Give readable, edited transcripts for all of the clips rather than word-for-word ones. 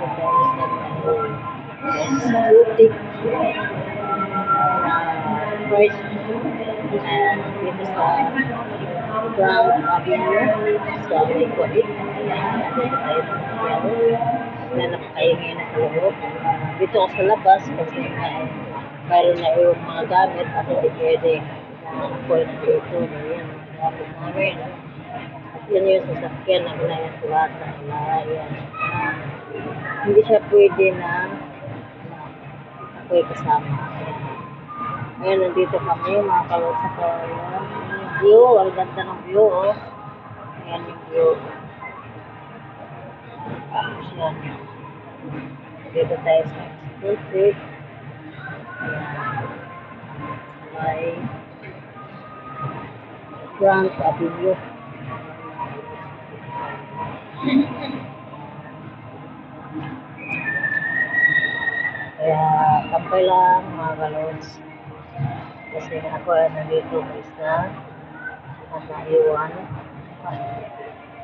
tayo sa boutique price dito sa Grand Avenue sa may Kuwait. Dito tayo sa Kuwait. Nanap tayo ngayon sa loob. Dito ako sa labas kasi mayroon na yung mga gamit at hindi pwede na-point dito. Ayan, gamit namin. At yan yung sasakyan na ginayasuwata. Ayan. Hindi siya pwede na ako'y kasama. Ayan, nandito kami, mga kalotsa ko. Ayan, yung view, ang ganda ng view, oh. Ayan yung view. Tapos yan. Dito tayo sa Street. Ayan. May Grand Avenue. Kaya, tampay lang, mga kalots. Kasi ako nandito guys na naiwan.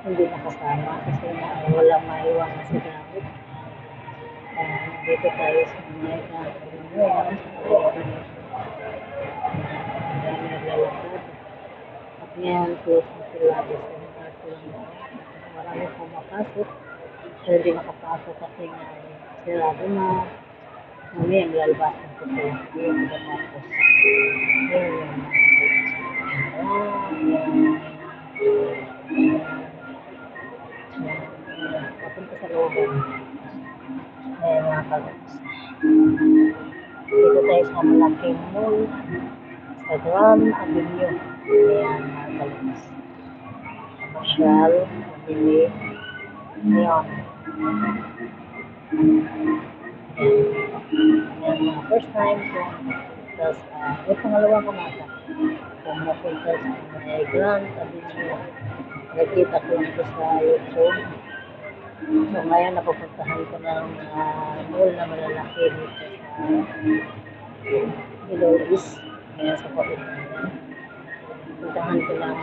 Hindi nakasama kasi walang maiwan na sa gamit. Dito tayo sa mga naglalakad. At ngayon, close na sila. Marami pumapasok. Pero hindi nakapasok kasi nga sirado na. Mamaya lalabas ng kuko. Yung tapos. Papunta sa looban. Ayan mga kalots. Dito tayo sa malaking mall sa Grand Avenue. Ayan mga kalots. Masyal, mabili. Ayan. Ayan mga first time ko. Tapos, may pangalawang kamata. Kung napunta sa may Grand Avenue. Nakita ko nito sa YouTube. So ngayon napupuntahan ko ng mall na malalaki dito sa Middle East. Ngayon sa Kuwait. Puntahan ko lang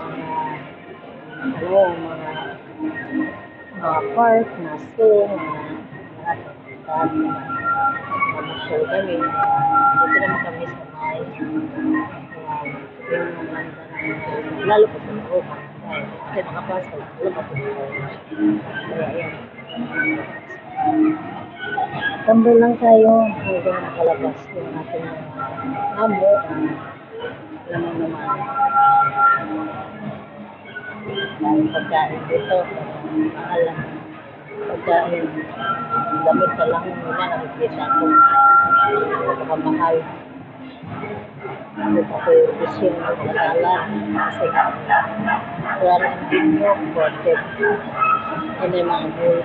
mga park, na zoo, lahat. Mamusyal kami. Dito naman kami sa may lalo po sa loob. Kasi nakapasok, lumabas ko. Kaya yan. Tambay lang tayo hanggang makalabas yung ating amo. Alam mo naman. Dahil pagkain dito, mahal lang. Pagkain, damit ka lang muna, nakikita ko. Napakamahal. Dito ko yung isin ng kasalan. Kasi wala ng binyo, imported. Yan yung mga bull.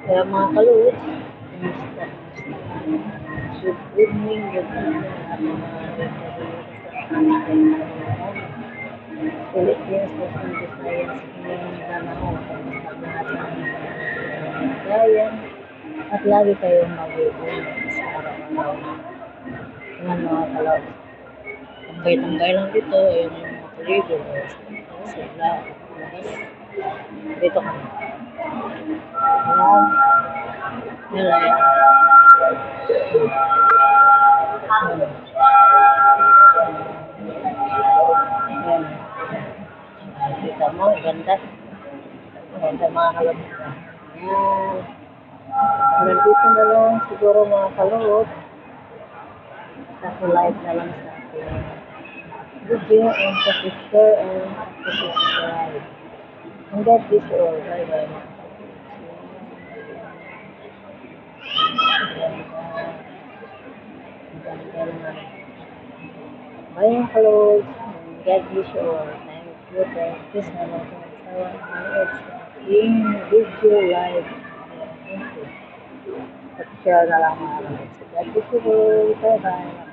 Kaya mga kaluwit, good evening, Philippines, Luzon, Visayas, Mindanao, Cagayan, at lagi kayong mag-iwan sa araw-araw. Yan mga kaluwit. Tambay-tambay lang dito, yung mga kuligo, sila, dito kami. Nila yan. Kita mo, ganda. Ganda mga kalot. Yan. Nandito na lang siguro mga kalot. Kasi live na lang sa akin. Video and share and subscribe. And that is all. Bye-bye. Bye, hello. God bless you all. Thank you. Please have a video live. Thank you. At share na lang mga kapatid. God bless you all. Bye-bye.